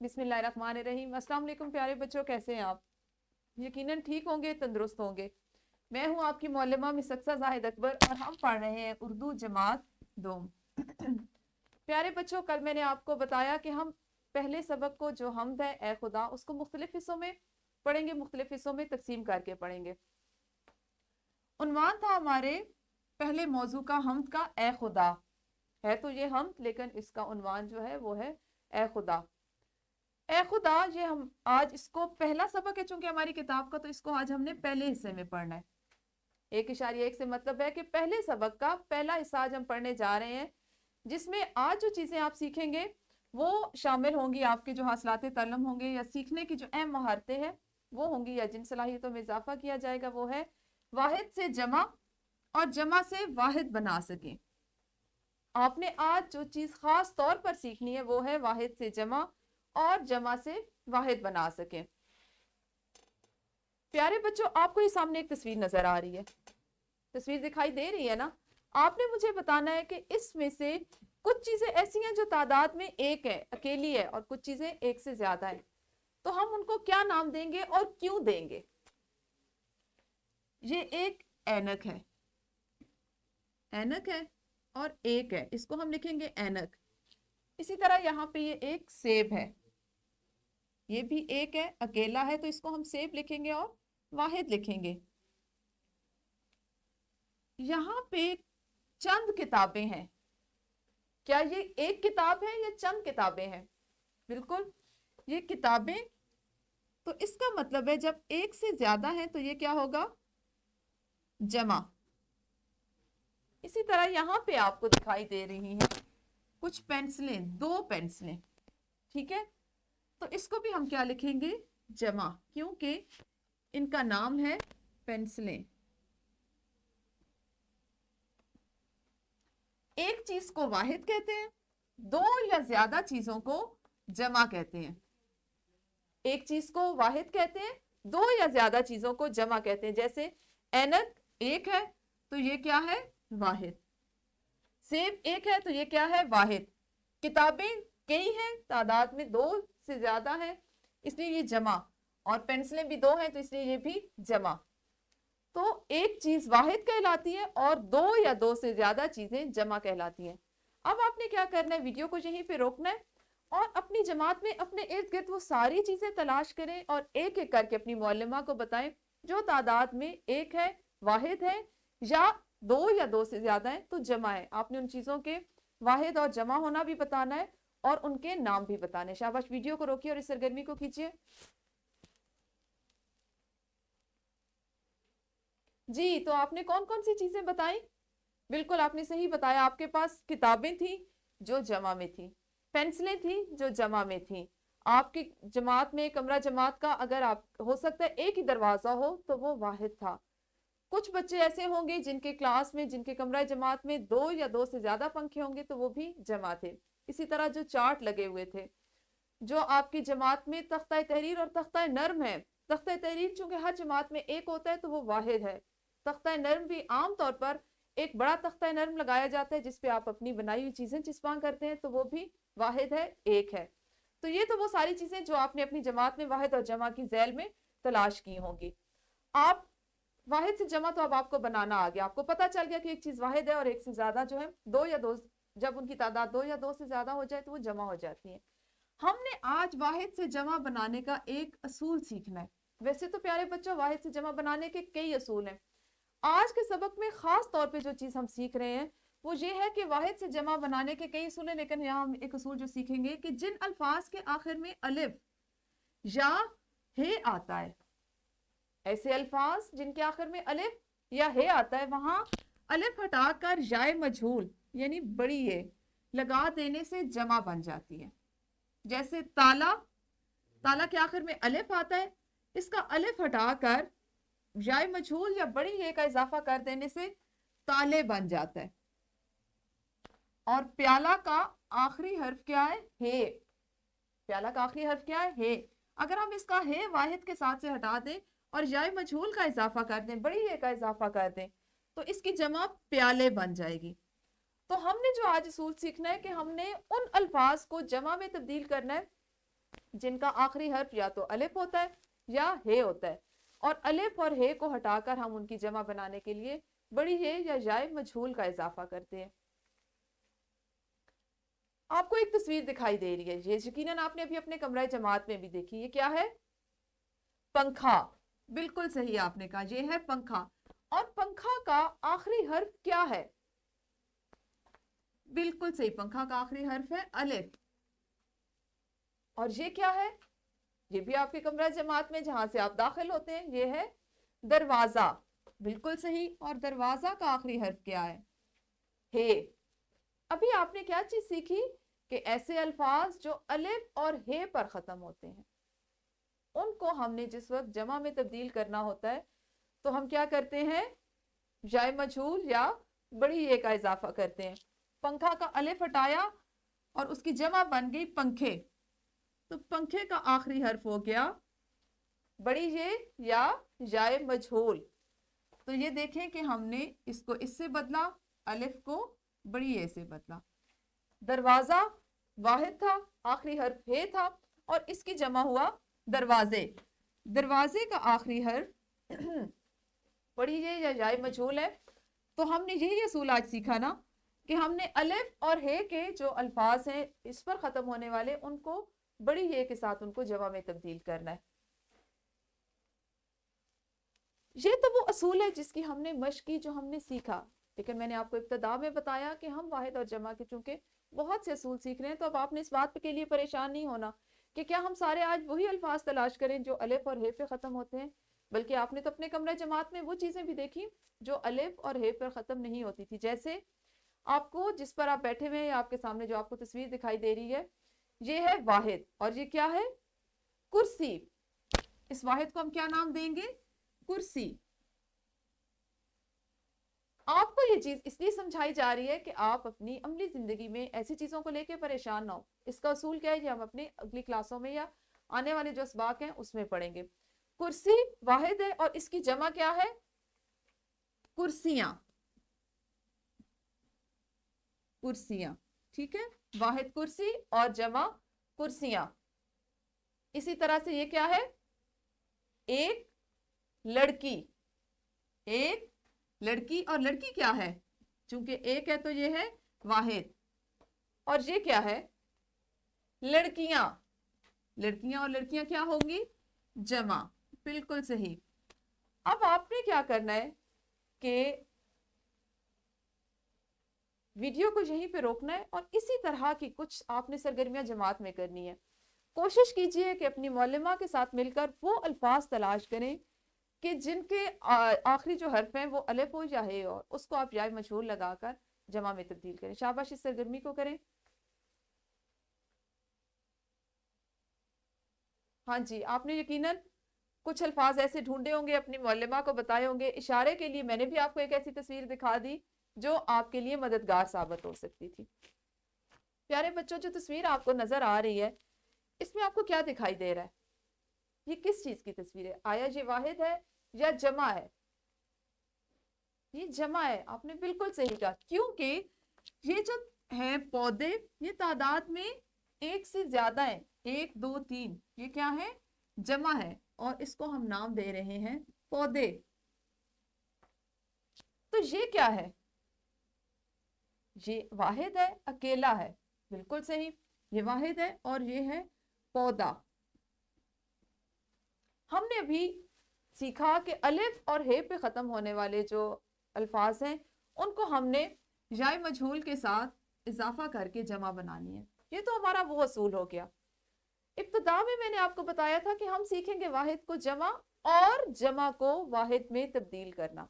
बिस्मिल्लाहिर्रहमानिर्रहीम। अस्सलाम वालेकुम प्यारे बच्चों, कैसे हैं आप? यकीनन ठीक होंगे, तंदुरुस्त होंगे। मैं हूं आपकी मौलमा मिस अक्सा जाहिद अकबर और हम पढ़ रहे हैं उर्दू जमात दोम। प्यारे बच्चों, कल मैंने आपको बताया कि हम पहले सबक को जो हमद है ए खुदा उसको मुख्तलिफ हिस्सों में पढ़ेंगे, मुख्तलिफ हिस्सों में तकसीम करके पढ़ेंगे। उन्वान था हमारे पहले मौजू का हमद का ए खुदा है, तो ये हमद, लेकिन इसका उन्वान जो है वो है ए खुदा। ए खुदा, ये हम आज इसको पहला सबक है चूंकि हमारी किताब का, तो इसको आज हमने पहले हिस्से में पढ़ना है। 1.1 से मतलब है कि पहले सबक का पहला हिस्सा आज हम पढ़ने जा रहे हैं, जिसमें आज जो चीजें आप सीखेंगे वो शामिल होंगी, आपके जो हासिलाते तल्लम होंगे या सीखने की जो अहम महारतें हैं वो होंगी, या जिन सलाहियतों में इजाफा किया जाएगा वो है वाहिद से जमा और जमा से वाहिद बना सके। आपने आज जो चीज खास तौर पर सीखनी है वो है वाहिद से जमा और जमा से वाहिद बना सके। प्यारे बच्चों, आपको ये सामने एक तस्वीर नजर आ रही है, तस्वीर दिखाई दे रही है ना? आपने मुझे बताना है कि इसमें से कुछ चीजें ऐसी हैं जो तादाद में एक है, अकेली है, और कुछ चीजें एक से ज्यादा है, तो हम उनको क्या नाम देंगे और क्यों देंगे? ये एक ऐनक है, ऐनक है और एक है, इसको हम लिखेंगे ऐनक। इसी तरह यहाँ पे ये एक सेब है, ये भी एक है, अकेला है, तो इसको हम सेब लिखेंगे और वाहिद लिखेंगे। यहाँ पे चंद किताबें हैं, क्या ये एक किताब है या चंद किताबें हैं? बिल्कुल, ये किताबें, तो इसका मतलब है जब एक से ज्यादा है तो ये क्या होगा? जमा। इसी तरह यहाँ पे आपको दिखाई दे रही हैं कुछ पेंसिलें, 2 पेंसिलें, ठीक है, तो इसको भी हम क्या लिखेंगे? जमा, क्योंकि इनका नाम है पेंसिलें। एक चीज को वाहिद कहते हैं, 2 या ज्यादा चीजों को जमा कहते हैं। एक चीज को वाहिद कहते हैं, 2 या ज्यादा चीजों को जमा कहते हैं। जैसे ऐनक एक है तो ये क्या है? वाहिद। सेब एक है तो ये क्या है? वाहिद। किताबें कई हैं, तादाद में 2 से ज्यादा है, इसलिए ये जमा, और पेंसिलें भी 2 हैं तो इसलिए ये भी जमा। तो एक चीज वाहिद कहलाती है और 2 या 2 से ज्यादा चीजें जमा कहलाती हैं। अब आपने क्या करना है, वीडियो को यहीं पे रोकना है और अपनी जमात में अपने इर्द गिर्द वो सारी चीजें तलाश करें और एक एक करके अपनी मौलमा को बताएं जो तादाद में एक है, वाहिद है, या 2 या 2 से ज्यादा है तो जमा है। आपने उन चीजों के वाहिद और जमा होना भी बताना है और उनके नाम भी बताने। शाबाश, वीडियो को रोकिए और इस सरगर्मी को खींचिए। जी, तो आपने कौन कौन सी चीजें बताई? बिल्कुल आपने सही बताया, आपके पास किताबें थी जो जमा में थी, पेंसिलें थी जो जमा में थी। आपकी जमात में, कमरा जमात का, अगर आप हो सकता है एक ही दरवाजा हो तो वो वाहिद था। कुछ बच्चे ऐसे होंगे जिनके क्लास में, जिनके कमरा जमात में 2 या 2 से ज्यादा पंखे होंगे तो वो भी जमा थे। इसी तरह जो चार्ट लगे हुए थे, जो आपकी जमात में तख्ता तहरीर और तख्ता नर्म है, तख्ता तहरीर चूंकि हर जमात में एक होता है तो वो वाहिद है। तख्ता नर्म भी आम तौर पर एक बड़ा तख्ता नर्म लगाया जाता है जिसपे आप अपनी बनाई हुई चीजें चिस्पा करते हैं, तो वो भी वाहिद है, एक है। तो ये तो वो सारी चीजें जो आपने अपनी जमात में वाहिद और जमा की झैल में तलाश की होंगी। आप वाहिद से जमा तो अब आपको बनाना आ गया, आपको पता चल गया कि एक चीज वाहिद है और एक से ज्यादा जो है 2 या 2, जब उनकी तादाद 2 या 2 से ज्यादा हो जाए तो वो जमा हो जाती है। हमने आज वाहिद से जमा बनाने का एक असूल सीखना है। वैसे तो प्यारे बच्चों, वाहिद से जमा बनाने के कई असूल हैं। आज के सबक में खास तौर पे जो चीज हम सीख रहे हैं वो ये है कि वाहिद से जमा बनाने के कई असूल हैं, लेकिन यहाँ हम एक असूल जो सीखेंगे कि जिन अल्फाज के आखिर में अलिफ या हे आता है, ऐसे अल्फाज जिनके आखिर में अलिफ या हे आता है, वहां अलिफ हटाकर याए मजहूल यानी बड़ी ये लगा देने से जमा बन जाती है। जैसे ताला, ताला के आखिर में अलिफ आता है, इसका अलिफ हटाकर याए मजहूल या बड़ी ये का इजाफा कर देने से ताले बन जाता है। और प्याला का आखिरी हर्फ क्या है? हे। प्याला का आखिरी हर्फ क्या है? हे। अगर हम इसका हे वाहिद के साथ से हटा दें और याए मजहूल का इजाफा कर दें, बड़ी ये का इजाफा कर दें, तो इसकी जमा प्याले बन जाएगी। तो हमने जो आज असूल सीखना है कि हमने उन अल्फाज को जमा में तब्दील करना है जिनका आखिरी हर्फ या तो अलिफ होता है या हे होता है, और अलिफ और हे को हटाकर हम उनकी जमा बनाने के लिए बड़ी ये या जाए मजहूल का इजाफा करते हैं। आपको एक तस्वीर दिखाई दे रही है, ये यकीनन आपने अभी अपने कमरा जमात में भी देखी। ये क्या है? पंखा। बिल्कुल सही आपने कहा, ये है पंखा। और पंखा का आखिरी हर्फ क्या है? बिल्कुल सही, पंखा का आखिरी हर्फ है अलिफ। और ये क्या है? ये भी आपके कमरा जमात में जहां से आप दाखिल होते हैं, ये है दरवाजा। बिल्कुल सही। और दरवाजा का आखिरी हर्फ क्या है? हे। अभी आपने क्या चीज सीखी कि ऐसे अल्फाज जो अलिफ और हे पर खत्म होते हैं, उनको हमने जिस वक्त जमा में तब्दील करना होता है तो हम क्या करते हैं? जाए मजहूल या बड़ी ये का इजाफा करते हैं। पंखा का अलिफ हटाया और उसकी जमा बन गई पंखे, तो पंखे का आखिरी हर्फ हो गया बड़ी ये या जाए मजहूल। तो ये देखें कि हमने इसको इससे बदला, अलिफ को बड़ी ये से बदला। दरवाजा वाहिद था, आखिरी हर्फ हे था, और इसकी जमा हुआ दरवाजे। दरवाजे का आखिरी हर्फ बड़ी ये या जाए मजहूल है। तो हमने यही असूल आज सीखा ना कि हमने अलिफ और हे के जो अल्फाज हैं इस पर खत्म होने वाले, उनको बड़ी ये के साथ उनको जमा में तब्दील करना है। ये तो वो असूल है जिसकी हमने मश्क की, जो हमने सीखा। लेकिन मैंने आपको इब्तदा में बताया कि हम वाहिद और जमा के चूंकि बहुत से असूल सीख रहे हैं, तो अब आपने इस बात के लिए परेशान नहीं होना कि क्या हम सारे आज वही अल्फाज तलाश करें जो अलिफ और हे पे ख़त्म होते हैं, बल्कि आपने तो अपने कमरे जमात में वो चीज़ें भी देखी जो अलिफ और हे पर ख़त्म नहीं होती थी। जैसे आपको जिस पर आप बैठे हुए हैं, आपके सामने जो आपको तस्वीर दिखाई दे रही है, ये है वाहिद, और ये क्या है? कुर्सी। इस वाहिद को हम क्या नाम देंगे? कुर्सी। आपको ये चीज इसलिए समझाई जा रही है कि आप अपनी अमली जिंदगी में ऐसी चीजों को लेकर परेशान ना हो। इसका उसूल क्या है, ये हम अपनी अगली क्लासों में या आने वाले जो असबाक हैं उसमें पढ़ेंगे। कुर्सी वाहिद है और इसकी जमा क्या है? कुर्सियां। कुर्सियां, ठीक है। वाहिद कुर्सी और जमा कुर्सियां। इसी तरह से ये क्या है? एक लड़की। एक लड़की, और लड़की क्या है? चूंकि एक है तो ये है वाहिद, और ये क्या है? लड़कियां। लड़कियां और लड़कियां क्या होंगी? जमा। बिल्कुल सही। अब आपने क्या करना है कि वीडियो को यहीं पे रोकना है और इसी तरह की कुछ आपने सरगर्मियां जमात में करनी है। कोशिश कीजिए कि अपनी मौलिमा के साथ मिलकर वो अल्फाज तलाश करें कि जिनके आखिरी जो हर्फ हैं वो अलिफ हो या हे, और उसको आप याय मजहूल लगाकर जमा में तब्दील करें। शाबाश, इस सरगर्मी को करें। हाँ जी, आपने यकीनन कुछ अल्फाज ऐसे ढूंढे होंगे, अपनी मौलिमा को बताए होंगे। इशारे के लिए मैंने भी आपको एक ऐसी तस्वीर दिखा दी जो आपके लिए मददगार साबित हो सकती थी। प्यारे बच्चों, जो तस्वीर आपको नजर आ रही है, इसमें आपको क्या दिखाई दे रहा है? ये किस चीज की तस्वीर है? आया ये वाहिद है या जमा है? ये जमा है। आपने बिल्कुल सही कहा, क्योंकि ये जो है पौधे, ये तादाद में एक से ज्यादा है, 1 2 3, ये क्या है? जमा है, और इसको हम नाम दे रहे हैं पौधे। तो ये क्या है? ये वाहिद है, अकेला है। बिल्कुल सही, ये वाहिद है और ये है पौधा। हमने अभी सीखा कि अलिफ और हे पे खत्म होने वाले जो अल्फाज हैं उनको हमने याय मजहूल के साथ इजाफा करके जमा बनानी है। ये तो हमारा वो असूल हो गया। इब्तिदा में मैंने आपको बताया था कि हम सीखेंगे वाहिद को जमा और जमा को वाहिद में तब्दील करना।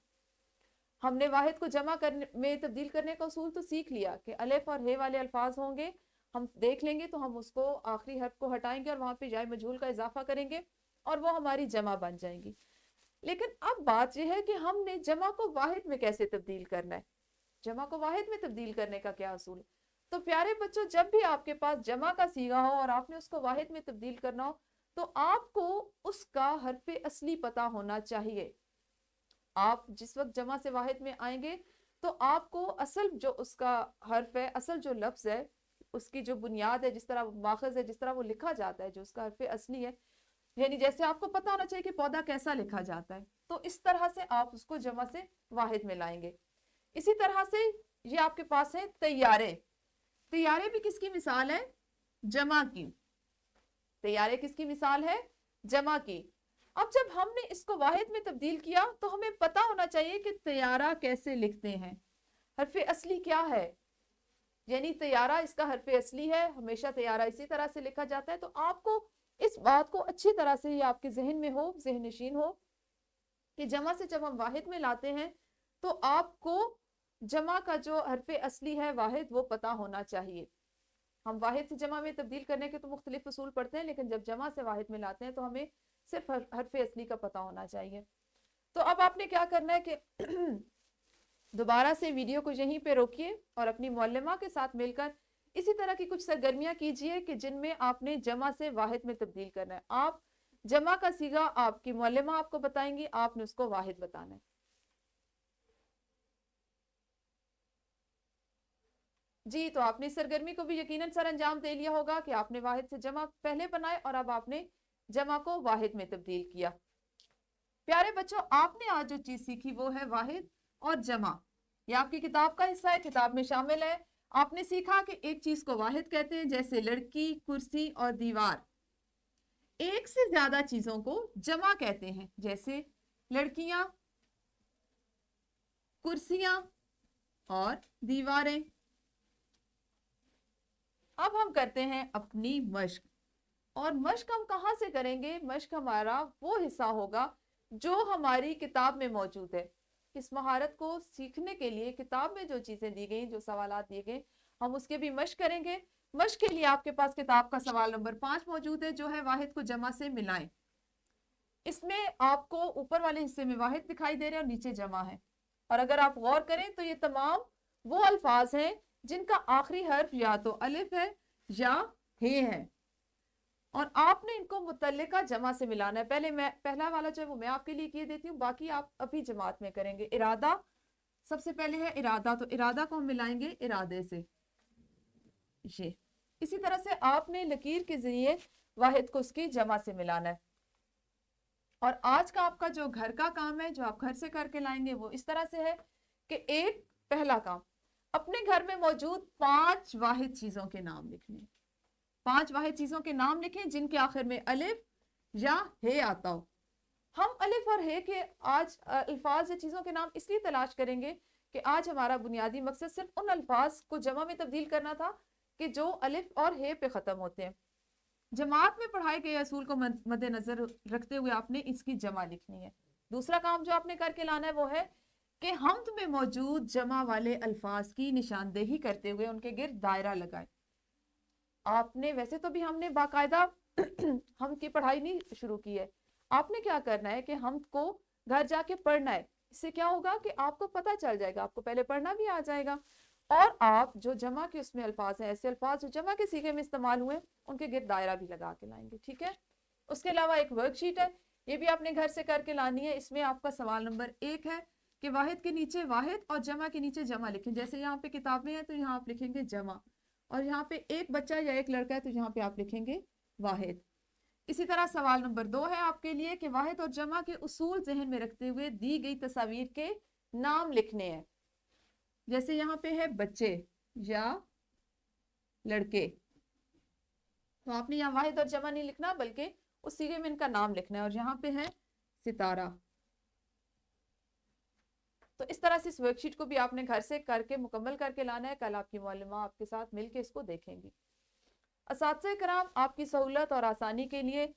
हमने वाहिद को जमा करने में तब्दील करने का उसूल तो सीख लिया कि अलिफ और हे वाले अल्फाज होंगे, हम देख लेंगे तो हम उसको आखिरी हर्फ को हटाएंगे और वहां पे याय मजहूल का इजाफा करेंगे और वो हमारी जमा बन जाएंगी। लेकिन अब बात यह है कि हमने जमा को वाहिद में कैसे तब्दील करना है। जमा को वाहिद में तब्दील करने का क्या असूल है? तो प्यारे बच्चों, जब भी आपके पास जमा का सीगा हो और आपने उसको वाहिद में तब्दील करना हो, तो आपको उसका हर्फ असली पता होना चाहिए। आप जिस वक्त जमा से वाहिद में आएंगे तो आपको असल जो उसका हर्फ है, असल जो लफ्ज है, उसकी जो बुनियाद है, जिस तरह माखज है, जिस तरह वो लिखा जाता है, जो उसका हर्फ असली है, यानी जैसे आपको पता होना चाहिए कि पौधा कैसा लिखा जाता है, तो इस तरह से आप उसको जमा से वाहिद में लाएंगे। इसी तरह से ये आपके पास है तैयारे। तैयारे भी किसकी मिसाल है? जमा की। तैयारे किसकी मिसाल है? जमा की। अब जब हमने इसको वाहिद में तब्दील किया तो हमें पता होना चाहिए कि तैयारा कैसे लिखते हैं, हर्फ असली क्या है, यानी तैयारा इसका हर्फ असली है, हमेशा तैयारा इसी तरह से लिखा जाता है। तो आपको इस बात को अच्छी तरह से ये आपके जहन में हो, जहन नशीन हो, कि जमा से जब हम वाहिद में लाते हैं तो आपको जमा का जो हर्फ असली है वाहिद, वो पता होना चाहिए। हम वाहिद से जमा में तब्दील करने के तो मुख्तलिफ उसूल पढ़ते हैं, लेकिन जब जमा से वाहिद में लाते हैं तो हमें सिर्फ हर्फ असली का पता होना चाहिए। तो अब आपने क्या करना है कि दोबारा से वीडियो को यहीं पे रोकिए और अपनी मुअल्लिमा के साथ मिलकर इसी तरह की कुछ सरगर्मियां कीजिए कि जिनमें आपने जमा से वाहिद में तब्दील करना है। आप जमा का सीगा आपकी मुअल्लिमा आपको बताएंगी, आपने उसको वाहिद बताना है। जी, तो आपने सरगर्मी को भी यकीनन सर अंजाम दे लिया होगा कि आपने वाहिद से जमा पहले बनाए और अब आपने जमा को वाहिद में तब्दील किया। प्यारे बच्चों, आपने आज जो चीज सीखी वो है वाहिद और जमा। ये आपकी किताब का हिस्सा है, किताब में शामिल है। आपने सीखा कि एक चीज को वाहिद कहते हैं, जैसे लड़की, कुर्सी और दीवार। एक से ज्यादा चीजों को जमा कहते हैं, जैसे लड़कियां, कुर्सियां और दीवारें। अब हम करते हैं अपनी मश्क, और मश्क हम कहाँ से करेंगे? मश्क हमारा वो हिस्सा होगा जो हमारी किताब में मौजूद है। इस महारत को सीखने के लिए किताब में जो चीजें दी गई, जो सवालात दिए गए, हम उसके भी मश्क करेंगे। मश्क के लिए आपके पास किताब का सवाल नंबर 5 मौजूद है, जो है वाहिद को जमा से मिलाएं। इसमें आपको ऊपर वाले हिस्से में वाहिद दिखाई दे रहे हैं और नीचे जमा है। और अगर आप गौर करें तो ये तमाम वो अल्फाज हैं जिनका आखिरी हर्फ या तो अलिफ है या हे है, और आपने इनको मुतल्लिका जमा से मिलाना है। पहला वाला जो है वो मैं आपके लिए किए देती हूँ, बाकी आप अभी जमात में करेंगे। इरादा सबसे पहले है इरादा, तो इरादा को हम मिलाएंगे इरादे से, ये। इसी तरह से आपने लकीर के जरिए वाहिद को उसकी जमा से मिलाना है। और आज का आपका जो घर का काम है, जो आप घर से करके लाएंगे, वो इस तरह से है कि एक पहला काम, अपने घर में मौजूद 5 वाहिद चीजों के नाम लिखने। 5 वाहिद चीजों के नाम लिखें जिनके आखिर में अलिफ या हे आता हो। हम अलिफ और हे के आज अल्फाज या चीजों के नाम इसलिए तलाश करेंगे कि आज हमारा बुनियादी मकसद सिर्फ उन अल्फाज को जमा में तब्दील करना था कि जो अलिफ और हे पे खत्म होते हैं। जमात में पढ़ाए गए असूल को मद्देनजर रखते हुए आपने इसकी जमा लिखनी है। दूसरा काम जो आपने करके लाना है वो है कि हम्द में मौजूद जमा वाले अल्फाज की निशानदेही करते हुए उनके गिर्द दायरा लगाएं। आपने वैसे तो भी हमने बाकायदा हम की पढ़ाई नहीं शुरू की है। आपने क्या करना है कि हम को घर जाके पढ़ना है। इससे क्या होगा कि आपको पता चल जाएगा, आपको पहले पढ़ना भी आ जाएगा, और आप जो जमा के उसमें अल्फाज हैं, ऐसे अल्फाज जो जमा के सीखे में इस्तेमाल हुए, उनके गिर्द दायरा भी लगा के लाएंगे। ठीक है। उसके अलावा एक वर्कशीट है, ये भी आपने घर से करके लानी है। इसमें आपका सवाल नंबर 1 है कि वाहिद के नीचे वाहिद और जमा के नीचे जमा लिखें। जैसे यहाँ पे किताब में है तो यहाँ आप लिखेंगे जमा, और यहाँ पे एक बच्चा या एक लड़का है तो यहाँ पे आप लिखेंगे वाहिद। इसी तरह सवाल नंबर 2 है आपके लिए कि वाहिद और जमा के उसूल जहन में रखते हुए दी गई तस्वीर के नाम लिखने हैं। जैसे यहाँ पे है बच्चे या लड़के, तो आपने यहाँ वाहिद और जमा नहीं लिखना, बल्कि उस सीगे में इनका नाम लिखना है। और यहाँ पे है सितारा। तो इस तरह से इस वर्कशीट को भी आपने घर से करके मुकम्मल करके लाना है। कल आपकी मुअल्लिमा आपके साथ मिलकर इसको देखेंगी। असातिज़ा कराम, आपकी सहूलत और आसानी के लिए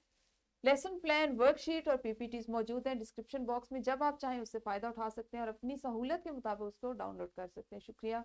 लेसन प्लान, वर्कशीट और पीपीटीज मौजूद हैं डिस्क्रिप्शन बॉक्स में। जब आप चाहें उससे फ़ायदा उठा सकते हैं और अपनी सहूलत के मुताबिक उसको डाउनलोड कर सकते हैं। शुक्रिया।